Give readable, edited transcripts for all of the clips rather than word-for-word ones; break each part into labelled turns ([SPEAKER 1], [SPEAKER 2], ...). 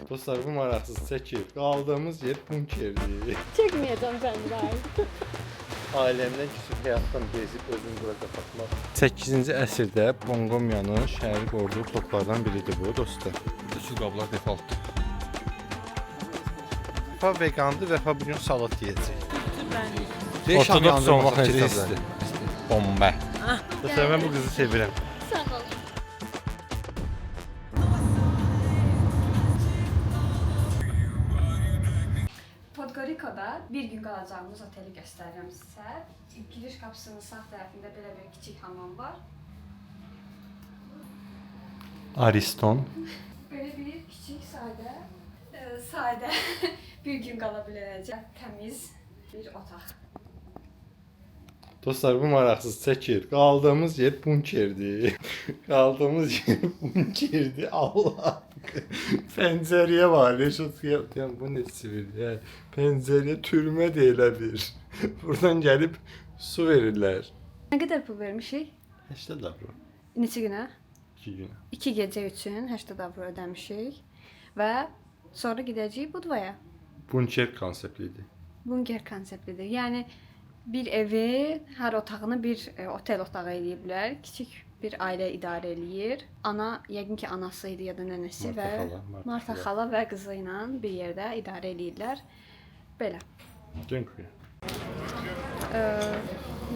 [SPEAKER 1] Dostlar, bu maraqsız çəkir. Qaldığımız yer bunkerdir.
[SPEAKER 2] Çekmeyeceğim senden.
[SPEAKER 1] Ailəmdən küsüb həyatdan bezib özümü bura qapatmaq. 8-ci əsrdə Ponqomyanın şəhəri qoruduğu toplardan biridir bu, dostlar. Şu qablar defaultdur. Vəfa vegandır, Vəfa bugün salat yeyəcək. Ortodoks olmaq necəsidir? Bomba. Dostlar, mən bu qızı sevirəm.
[SPEAKER 2] Sağ ol.
[SPEAKER 3] Podgorica'da bir gün qalacağımız oteli göstərirəm sizə. Giriş qapısının sağ tərəfində belə bir kiçik hamam var.
[SPEAKER 1] Ariston.
[SPEAKER 3] Böyle bir kiçik sadə bir gün qala biləcək təmiz bir otaq.
[SPEAKER 1] Dostlar, bu maraqsız çəkir. Qaldığımız yer bunkerdir. Qaldığımız yer bunkerdir. Allah. Pəncərəyə var. Reşotya. Yəni bu nə sivir? Yəni pəncərəyə türmə deyilə bir. Buradan gəlib su verirlər.
[SPEAKER 3] Nə qədər pul vermişik?
[SPEAKER 1] 80 avro.
[SPEAKER 3] Neçə günə?
[SPEAKER 1] 2 günə.
[SPEAKER 3] 2 gecə üçün 80 avro ödəmişik və sonra gedəcəyik Budvaya.
[SPEAKER 1] Bunker konseptlidir.
[SPEAKER 3] Bunker konseptlidir. Yəni bir evi, hər otağını bir otel otağı eləyə bilər. Kiçik bir ailə idarə eləyir. Ana, yəqin ki anası idi ya da nənəsi və Marta xala və qızı ilə bir yerdə idarə eləyirlər. Belə.
[SPEAKER 1] Dziękuję.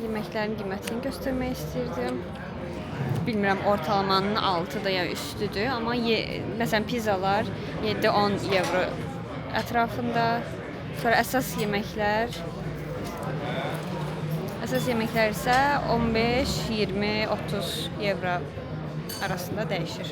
[SPEAKER 3] Yeməklərin qiymətini göstərmək istirdim. Bilmirəm ortalamanın altıda ya üstüdür, amma məsələn pizzalar 7-10 evro ətrafında. Sonra əsas yeməklər isə 15, 20, 30 evro arasında dəyişir.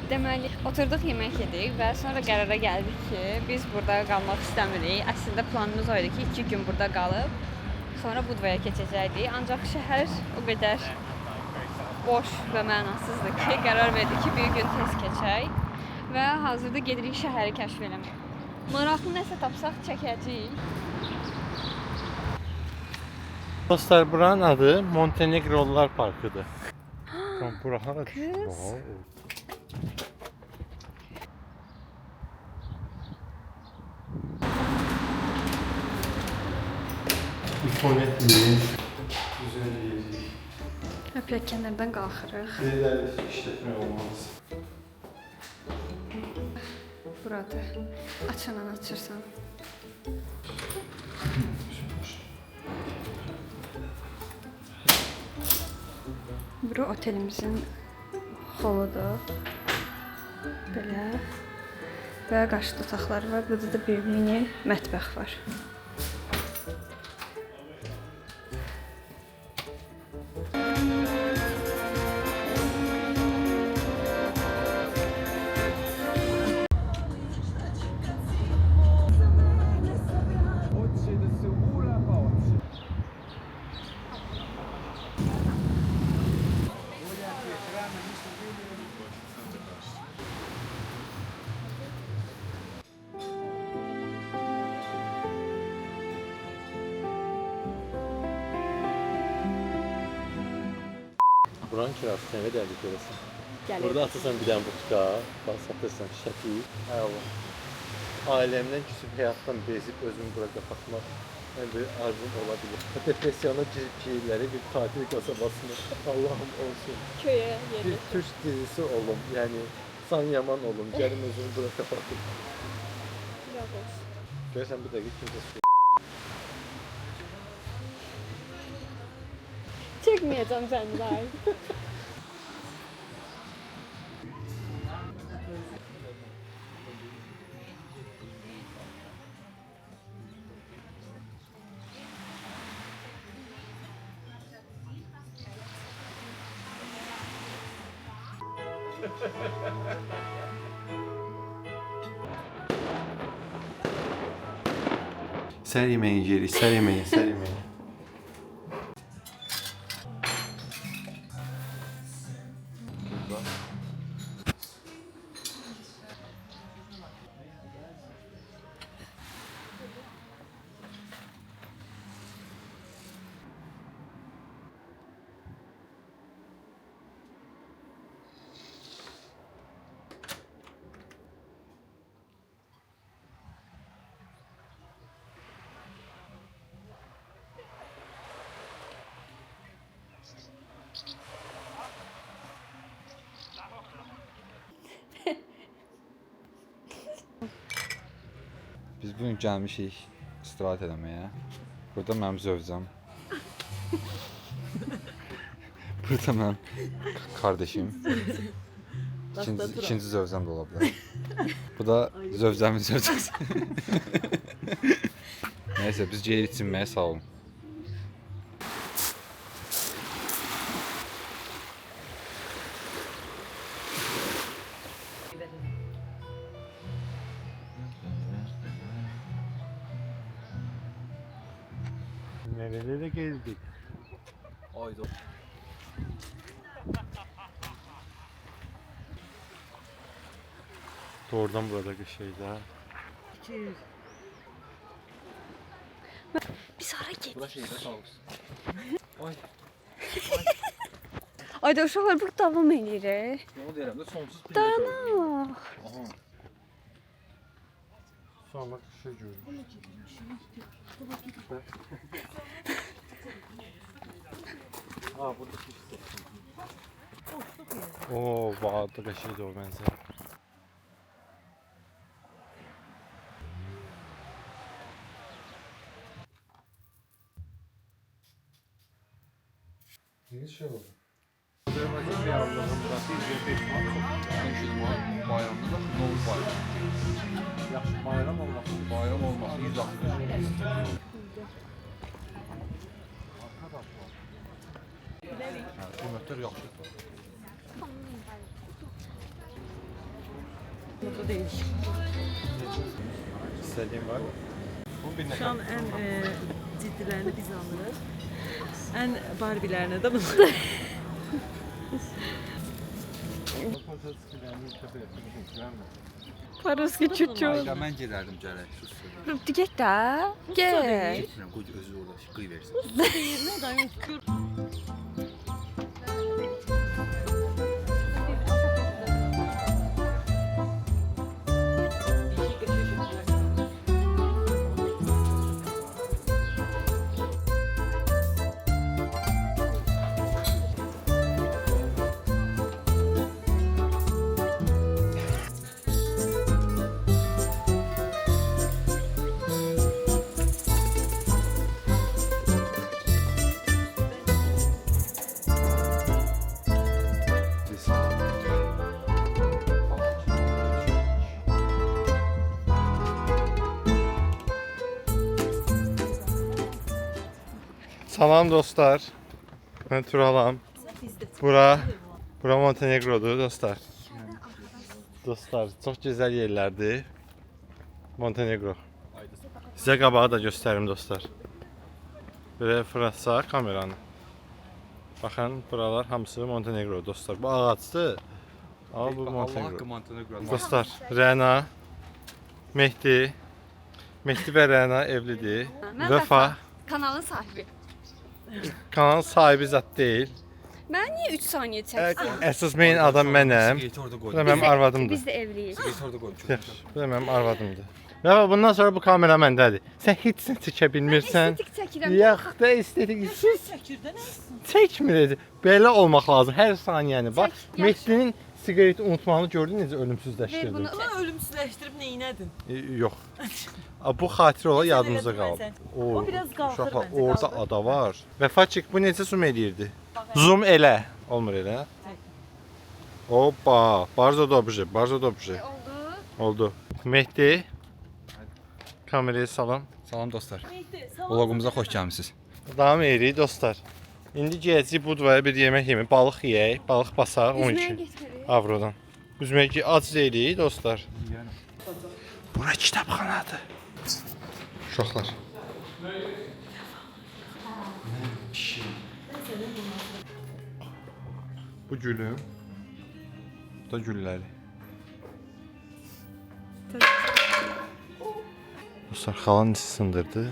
[SPEAKER 3] Deməli, oturduq yemək yedik və sonra qərara gəldik ki, biz burada qalmaq istəmirik. Əslində planımız o idi ki, 2 gün burada qalıb, sonra Budvaya keçəcəkdik. Ancaq şəhər o qədər boş və mənasızdır ki, qərar verdik ki, bir gün tez keçək və hazırda gedirik şəhəri kəşf eləmək. Maraqlı nəsə tapsaq çəkəcəyik.
[SPEAKER 1] Dostlar, buranın adı Montenegrolar Parkıdır. Bura hara düşür? İfonet mi? Güzel yedik.
[SPEAKER 3] Öpək kənardan qalxırıq.
[SPEAKER 1] Şeylerle işletme olmaz.
[SPEAKER 3] Burada. Açanan açırsan. Bura otelimizin holudur. Belə. Və qarşıda otaqlar var. Burada da bir mini mətbəx var.
[SPEAKER 1] Buranın kirası sənə dərdik görəsən.
[SPEAKER 3] Gəlir.
[SPEAKER 1] Burada atırsan bir dənə butika, bax satırsan şəki. Hay Allah. Ailəmdən küsüb həyatdan bezib özümü bura qapatmaq bir arzum ola bilir. Depresyona girib şehirləri bir tatil kasabasına. Allah'ım olsun.
[SPEAKER 3] Köyə
[SPEAKER 1] Bir
[SPEAKER 3] yerləşir.
[SPEAKER 1] Türk dizisi olum. Yəni San Yaman olum. Gəlim özümü bura qapatım.
[SPEAKER 3] Yağ olsun.
[SPEAKER 1] Görəsən bir dəqiqə kimsə su.
[SPEAKER 2] Çekmeyeceğim senden.
[SPEAKER 1] Ser yemeği yeri, ser yemeği, ser yemeği.
[SPEAKER 4] Biz bugün gəlmişik istirahət eləməyə. Burada mənim zövcəm. Burada mənim kardeşim. İkinci zövcəm də ola bilər. Bu da zövcəmin zövcəsi. Neyse biz geri içinməyə sağ olun.
[SPEAKER 1] Nerelere geldik?
[SPEAKER 4] Ayda.
[SPEAKER 1] Doğrudan buradaki şeyler.
[SPEAKER 3] Biz hara getdik?
[SPEAKER 4] Bura şeydə qalmışsın. Ay,
[SPEAKER 3] Ayda uşaqlar bu davam eləyirik.
[SPEAKER 4] nə deyirəm də sonsuz pillə
[SPEAKER 3] Dayanaq.
[SPEAKER 4] Aha.
[SPEAKER 1] Sonra kışı gördüm. Aa burada kişi. Oo, bağda şeydi o benzer. Ne şey oldu? Azerbaycan bir Allah'ın burası 105 manat.
[SPEAKER 4] 500 manat bayramda da Novruz bayramı.
[SPEAKER 1] Yaxşı bayram olmasın.
[SPEAKER 4] Bayram olması 160. Qiymətlər yaxşıdır.
[SPEAKER 5] Mutlu değil.
[SPEAKER 1] İstediğin var mı? Bu bir ne
[SPEAKER 5] Şu an
[SPEAKER 1] kadar?
[SPEAKER 5] en ciddilerini biz alırız. En Barbie'lerine de bunu.
[SPEAKER 3] Paruski çuçu.
[SPEAKER 4] Ayda mən gedərdim gərək. Sus.
[SPEAKER 3] Digək də. Gəl.
[SPEAKER 4] Getmirəm, qoy özü orada qıy versin.
[SPEAKER 5] Ne dayım?
[SPEAKER 1] Salam dostlar. Ben Turalam. Bura Montenegro'dur dostlar. Dostlar çok güzel yerlerdi. Montenegro. Size qabağı da göstərim dostlar. Böyle fırlatsa kameranı. Bakın buralar hamısı Montenegro dostlar. Bu ağaçdır. Ama bu
[SPEAKER 4] Allah
[SPEAKER 1] Montenegro.
[SPEAKER 4] haqqı Montenegro.
[SPEAKER 1] Dostlar Rəna, Mehdi. Mehdi və Rəna evlidir.
[SPEAKER 3] Mən
[SPEAKER 1] Vəfa.
[SPEAKER 3] Kanalın sahibi.
[SPEAKER 1] Kanalın sahibi zat deyil.
[SPEAKER 3] Mən niyə 3 saniyə çəkdim?
[SPEAKER 1] Əsas main adam mənəm.
[SPEAKER 4] Siqareti orada
[SPEAKER 1] Bu da
[SPEAKER 4] qoy.
[SPEAKER 1] mənim arvadımdır.
[SPEAKER 3] Biz də evliyiz.
[SPEAKER 4] Siqareti orada qoy.
[SPEAKER 1] Yaxşı, bu da mənim arvadımdır. Ya bundan sonra bu kamera məndədir. Sən heç nə çəkə bilmirsən.
[SPEAKER 3] Estetik çəkirəm.
[SPEAKER 1] Yox da estetik. Sus.
[SPEAKER 5] Çəkirdə nə etsin?
[SPEAKER 1] Çəkmir. Belə olmaq lazım hər saniyəni. Bax,
[SPEAKER 3] Çək, yaxşı.
[SPEAKER 1] Mehdinin siqareti unutmağını gördün necə
[SPEAKER 3] Ver
[SPEAKER 1] ölümsüzləşdirdi.
[SPEAKER 3] bunu.
[SPEAKER 5] Ama ölümsüzleştirip neynədin?
[SPEAKER 1] Yox. Bu xatirə ola yadımızda
[SPEAKER 5] elədim
[SPEAKER 1] qaldı.
[SPEAKER 5] mən O biraz qalxır
[SPEAKER 1] uşaqlar,
[SPEAKER 5] məncə,
[SPEAKER 1] orada
[SPEAKER 5] qalxır.
[SPEAKER 1] ada var. Vəfaçıq bu necə zoom eləyirdi? Zoom elə. Olmur elə. Hoppa, bardzo dobrze, bardzo dobrze.
[SPEAKER 3] Oldu.
[SPEAKER 1] Oldu. Mehdi. Kamerayı salam.
[SPEAKER 4] Salam dostlar.
[SPEAKER 5] Mehdi, sağ ol.
[SPEAKER 4] Vlogumuza xoş gəlmisiniz.
[SPEAKER 1] Davam edirik dostlar. İndi gələcək Budvaya bir yemək yeməyik. Balıq yeyək, balıq basaq
[SPEAKER 3] Üzməyə
[SPEAKER 1] 12
[SPEAKER 3] getmirik.
[SPEAKER 1] avrodan. Üzmək ac deyilik dostlar. Bura kitabxanadır. Uşaqlar. Bu gülüm. Bu da gülləri. Dostlar xalan neçə sındırdı.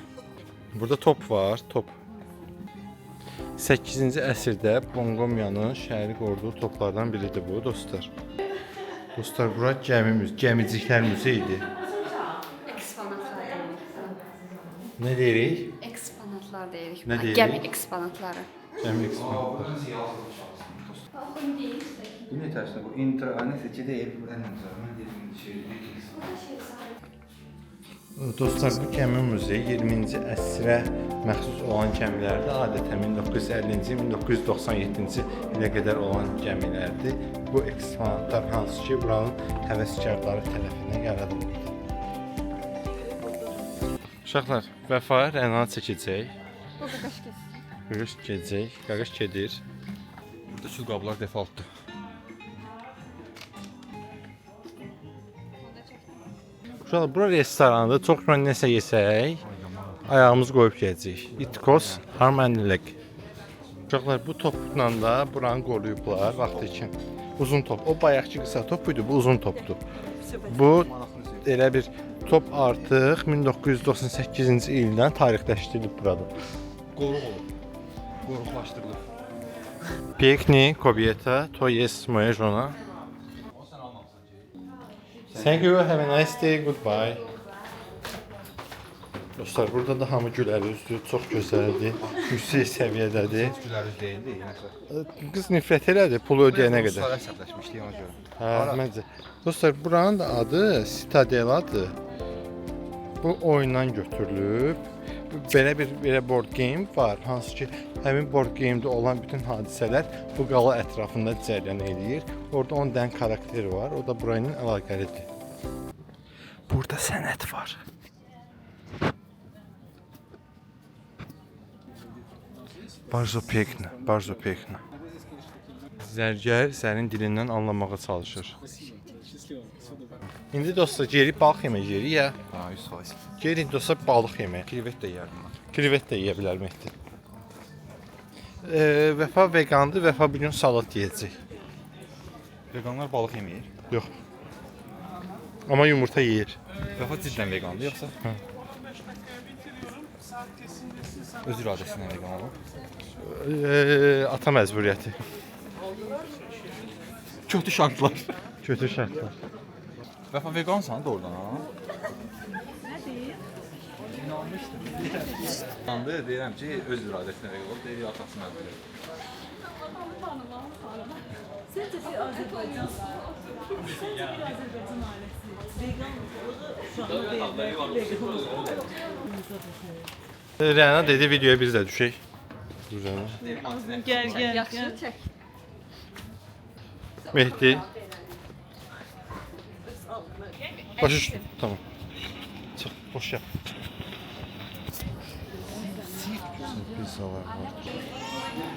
[SPEAKER 1] Burada top var, top. 8-ci əsrdə Bongomyanın şəhəri qoruduğu toplardan biridir bu dostlar. Dostlar bura gəmiciklər muzeyidir.
[SPEAKER 3] Eksponatlar deyirik.
[SPEAKER 1] Nə deyirik?
[SPEAKER 3] Eksponatlar deyirik.
[SPEAKER 1] Nə deyirik?
[SPEAKER 3] Gəmi eksponatları.
[SPEAKER 1] Gəmi eksponat.
[SPEAKER 3] Baxın deyil.
[SPEAKER 4] Bu ne tersi bu? Intra, neyse ki değil. Buradan ne zaman? Ben dedim şey değil.
[SPEAKER 1] Dostlar, bu gəmi muzeyi 20-ci əsrə məxsus olan gəmilərdir. Adətən 1950-ci, 1997-ci ilə qədər olan gəmilərdir. Bu eksponatlar hansı ki, buranın həvəskarları tərəfindən yaradılıb. Uşaqlar, Vəfa Rəna çəkəcək.
[SPEAKER 3] Bu qaqaş kes.
[SPEAKER 1] Qaqaş gedəcək, qaqaş gedir.
[SPEAKER 4] Burada şu qablar defaultdur.
[SPEAKER 1] Uşaqlar, bura restorandır. Çox güman nəsə yesək, ayağımızı qoyub gedəcəyik. Itkos Harmanilek. Uşaqlar, bu topla da buranı qoruyublar vaxtı üçün. Uzun top. O bayaqki qısa top idi, bu uzun topdur. Bu elə bir top artıq 1998-ci ildən tarixləşdirilib burada.
[SPEAKER 4] Qoruq olur. Qoruqlaşdırılır.
[SPEAKER 1] Pięknie kobieta, to jest moja żona. Thank you, have a nice day, goodbye. Dostlar, burada da hamı gülər üzdür, çox gözəldir, yüksək səviyyədədir.
[SPEAKER 4] Gülər üz deyildi, nəsə.
[SPEAKER 1] Qız nifrət elədi, pulu ödəyənə qədər.
[SPEAKER 4] Ruslara hesablaşmışdı ona görə.
[SPEAKER 1] Hə, məncə. Dostlar, buranın da adı Citadeladır. Bu oyundan götürülüb. Belə board game var, hansı ki, həmin board game'də olan bütün hadisələr bu qala ətrafında cərəyan eləyir. Orada 10 dənə karakter var, o da burayla əlaqəlidir. Burada sənət var. Bardzo piękne, bardzo piękne. Zərgər sənin dilindən anlamağa çalışır. İndi dostlar, geri balıq yemək yeri ya.
[SPEAKER 4] Ha, 100%.
[SPEAKER 1] Geri dostlar, balıq yemək.
[SPEAKER 4] Krivet də yeyərdim mən.
[SPEAKER 1] Krivet də yeyə bilər Mehdi. Vəfa vegandır, Vəfa bugün salat yeyəcək.
[SPEAKER 4] Veganlar balıq yemir.
[SPEAKER 1] Yox. Amma yumurta yeyir.
[SPEAKER 4] Vəfa cidden vegandır yoxsa?
[SPEAKER 1] Hə.
[SPEAKER 4] Öz iradəsindən vegan olur.
[SPEAKER 1] Ata məcburiyyəti.
[SPEAKER 4] Kötü şartlar.
[SPEAKER 1] Kötü şərtlər.
[SPEAKER 4] Vəfa vegansan doğrudan ha? Andı deyirəm ki, öz iradəsinə vegan olub, deyir atasına vegan.
[SPEAKER 5] Sence bir Azerbaycan ailesi vegan vegan
[SPEAKER 1] Rəna dedi, videoya biz də düşək. Rəna.
[SPEAKER 5] gel
[SPEAKER 3] Yaxşı çək.
[SPEAKER 1] Mehdi. Başa düşdüm. Tamam. Çıx, boş yap. Pizzalar var.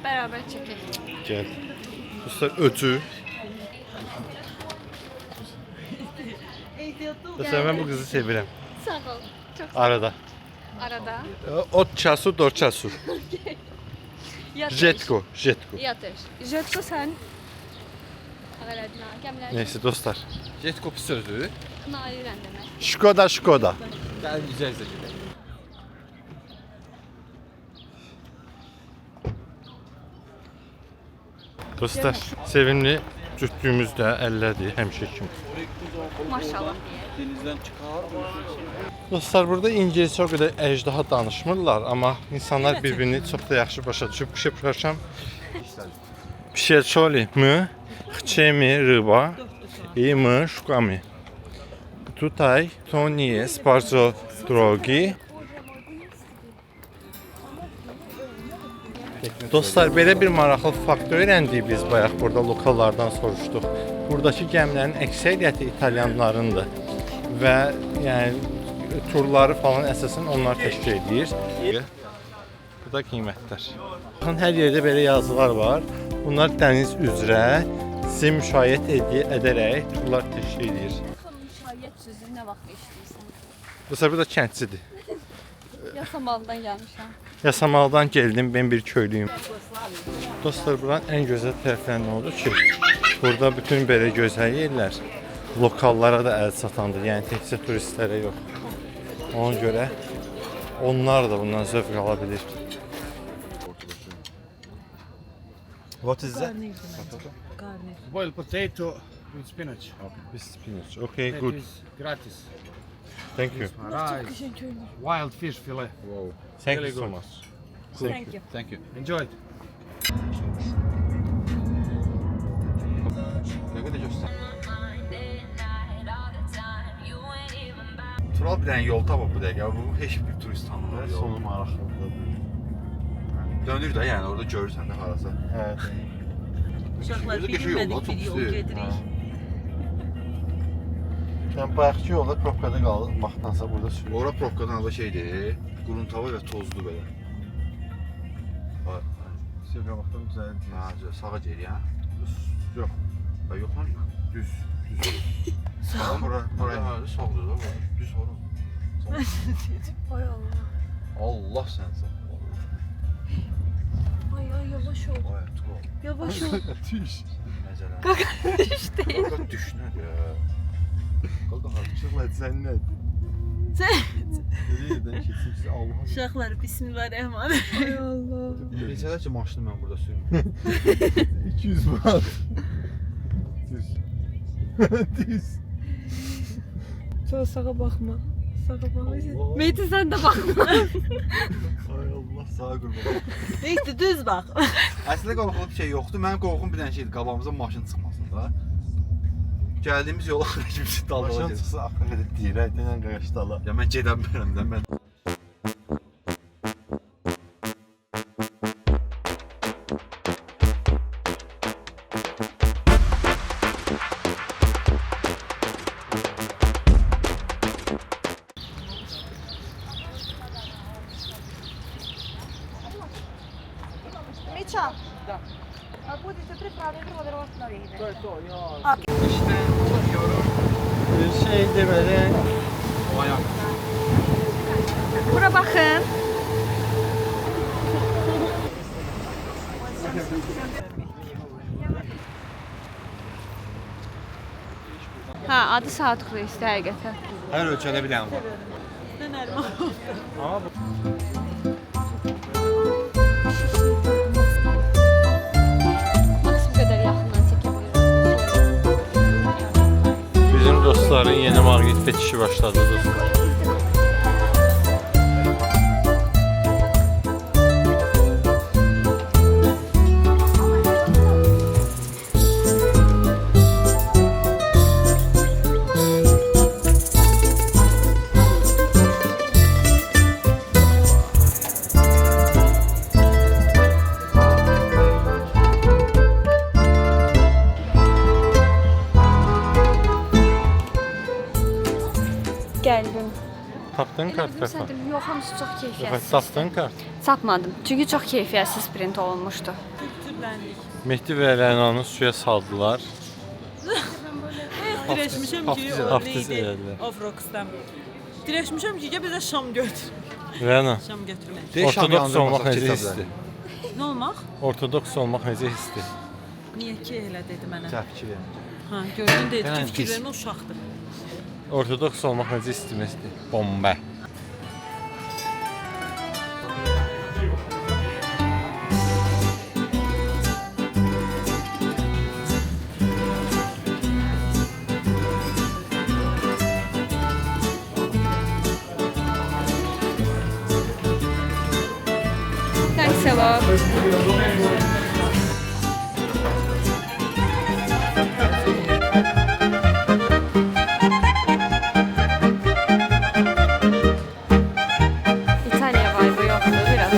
[SPEAKER 3] Bərabər çəkək.
[SPEAKER 1] Gəl. Dostlar, öcü. Dostlar, mən bu qızı sevirəm.
[SPEAKER 3] Sağ ol. Çox
[SPEAKER 1] Arada.
[SPEAKER 3] arada.
[SPEAKER 1] Od çasu do çasu.
[SPEAKER 3] Yatır.
[SPEAKER 1] Jetko, jetko.
[SPEAKER 3] Yatır. Jetko sən Ağələdin ha, gəmlər.
[SPEAKER 1] Neyse dostlar.
[SPEAKER 4] Jet kopu sözü.
[SPEAKER 3] Nailən demək.
[SPEAKER 1] Şkoda, Şkoda.
[SPEAKER 4] Gəl güzel gedək.
[SPEAKER 1] Dostlar, sevimli cütlüyümüz də əllədir, həmişə kimi.
[SPEAKER 3] Maşallah.
[SPEAKER 1] Dostlar, burada ingiliscə o qədər əjdaha danışmırlar, amma insanlar bir-birini çox da yaxşı başa düşüb. Przepraszam. Psieczoli, my chcemy ryba i my szukamy. Tutaj to nie jest bardzo drogi. Dostlar, belə bir maraqlı fakt öyrəndik biz bayaq burada lokallardan soruşduq. Buradakı gəmilərin əksəriyyəti İtalyanlarındır və yəni turları falan əsasən onlar təşkil edir. Bu da qiymətlər. Baxın, hər yerdə belə yazılar var. Bunlar dəniz üzrə sizi müşayiət edərək turlar təşkil edir.
[SPEAKER 3] Müşayiət sözü nə vaxt eşidirsən?
[SPEAKER 1] Dostlar, bu da kəndçidir.
[SPEAKER 3] Yasamaldan gəlmişəm.
[SPEAKER 1] Yasamaldan gəldim, ben bir köylüyüm. Dostlar, buranın ən gözəl tərəfləri nə oldu ki, burada bütün belə gözəl yerlər lokallara da əl satandır, yəni təkcə turistlərə yox. Ona görə onlar da bundan zövq ala bilir. What is that?
[SPEAKER 5] Karne.
[SPEAKER 6] Boiled potato with spinach.
[SPEAKER 1] With spinach. Okay,
[SPEAKER 6] That
[SPEAKER 1] good.
[SPEAKER 6] is gratis.
[SPEAKER 1] Thank you.
[SPEAKER 6] Rice. Wild fish fillet.
[SPEAKER 4] Wow.
[SPEAKER 1] Thank you so much.
[SPEAKER 5] Thank you.
[SPEAKER 4] Thank you.
[SPEAKER 6] Enjoy it.
[SPEAKER 4] Ne kadar göster. Tural bir dənə yol tapıb bu dəqiqə. Bu heç bir turist tanımır.
[SPEAKER 1] Sonu maraqlıdır.
[SPEAKER 4] Dönür də yəni orada görürsən də harasa.
[SPEAKER 1] Evet.
[SPEAKER 5] Uşaqlar
[SPEAKER 4] Özü qəşəng
[SPEAKER 5] bilinmədik
[SPEAKER 4] yollar,
[SPEAKER 5] bir
[SPEAKER 4] çox
[SPEAKER 5] yol
[SPEAKER 4] güzel.
[SPEAKER 5] gedirik.
[SPEAKER 1] Yani bayaqki yolda probkada qalmaqdansa burada sürüyor.
[SPEAKER 4] Ora probkadan da şeydir, quruntava və tozlu belə.
[SPEAKER 1] Sürüyormaktan güzel değil.
[SPEAKER 4] Ha, sağa gel ya.
[SPEAKER 1] Yok.
[SPEAKER 4] Ha, yox lan. Düz. Sağ buraya hadi sağdır da var. Düz var.
[SPEAKER 2] Ay Allah.
[SPEAKER 4] Allah sən sağ.
[SPEAKER 2] Ay ay yavaş ol.
[SPEAKER 4] Vay Tural.
[SPEAKER 2] Yavaş ol.
[SPEAKER 1] Düş.
[SPEAKER 4] Məsələn.
[SPEAKER 3] İşte.
[SPEAKER 4] Qaqaq düş nədir ya? Qaqaq
[SPEAKER 1] Işıqla cennet. Nereden kesin size Allah'a.
[SPEAKER 5] Uşaqlar bismillahirrahmanirrahim.
[SPEAKER 2] Ay Allah.
[SPEAKER 4] Neçələr ki maşını mən burada sürmürəm.
[SPEAKER 1] 200 manat. Düz. Düz.
[SPEAKER 2] Sonra sağa bakma. Sağa bakma.
[SPEAKER 1] Allah.
[SPEAKER 2] Meyti sen de bakma.
[SPEAKER 1] Ay Allah sağ qurban.
[SPEAKER 5] Neyse düz bax.
[SPEAKER 4] Əslində qorxulu bir şey yoxdur. Mənim qorxum bir dənə şeydir, qabağımıza maşın çıxmasın da. Gəldiyimiz yola kimsə daldalı
[SPEAKER 1] Başan
[SPEAKER 4] gedir.
[SPEAKER 1] çıxsa axı qədər dirəkdən qaçdala.
[SPEAKER 4] Ya mən gedən birəmdən mən.
[SPEAKER 7] Меча. А будете приправы проводировать на вигне.
[SPEAKER 1] Bir şey demeden
[SPEAKER 3] Bura baxın. Ha, adı Saat Kulesi həqiqətən.
[SPEAKER 4] Hər ölçədə bir dənə var.
[SPEAKER 3] Maksimum qədər yaxından çəkə bilirəm.
[SPEAKER 1] bizim dostların yeni mağnit fetişi başladı dostlar.
[SPEAKER 3] Gəldim.
[SPEAKER 1] Tapdın kart
[SPEAKER 3] Elə
[SPEAKER 1] Fəfa.
[SPEAKER 3] bilirsən, yox, hamısı çox
[SPEAKER 1] Fəfa
[SPEAKER 3] keyfiyyətsiz.
[SPEAKER 1] tapdın kart.
[SPEAKER 3] Satmadım. Çünki çox keyfiyyətsiz print olunmuşdu.
[SPEAKER 5] Kültürləndik.
[SPEAKER 1] Mehdi və Rənanı suya saldılar.
[SPEAKER 5] Dirəşmişəm ki,
[SPEAKER 1] Haftiz-
[SPEAKER 5] o
[SPEAKER 1] haftiz
[SPEAKER 5] neydi?
[SPEAKER 1] elədilər.
[SPEAKER 5] Afrox'dan. Dirəşmişəm ki, gəl bizə şam götür.
[SPEAKER 1] Rəna,
[SPEAKER 5] Şam götürmək.
[SPEAKER 1] ortodoks olmaq necə hissdir?
[SPEAKER 5] Nə olmaq?
[SPEAKER 1] Ortodoks olmaq necə hissdir?
[SPEAKER 5] Niyə ki elə dedi mənə?
[SPEAKER 4] Təfkir.
[SPEAKER 5] Ha, gördün dedi
[SPEAKER 1] Yəni
[SPEAKER 5] ki,
[SPEAKER 1] pis.
[SPEAKER 5] fikirlərimə uşaqdır.
[SPEAKER 1] Ortodoks olmaq necə istimizdir? Bomba.
[SPEAKER 3] Thanks a lot. İtalya vibe'ı yoktu biraz.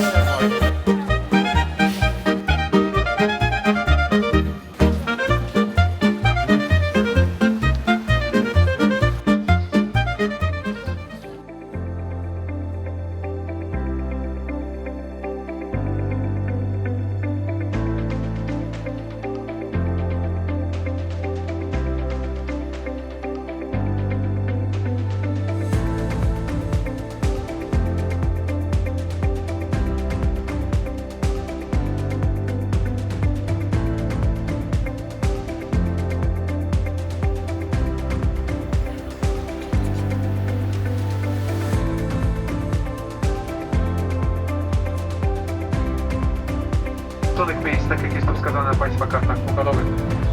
[SPEAKER 8] W tych miejsc, tak jak jest to wskazane na Państwa kartach pokładowych.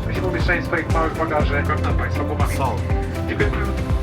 [SPEAKER 8] Musimy umieszczenie swoich małych bagaży, jak nam Państwo pomagają. Dziękuję.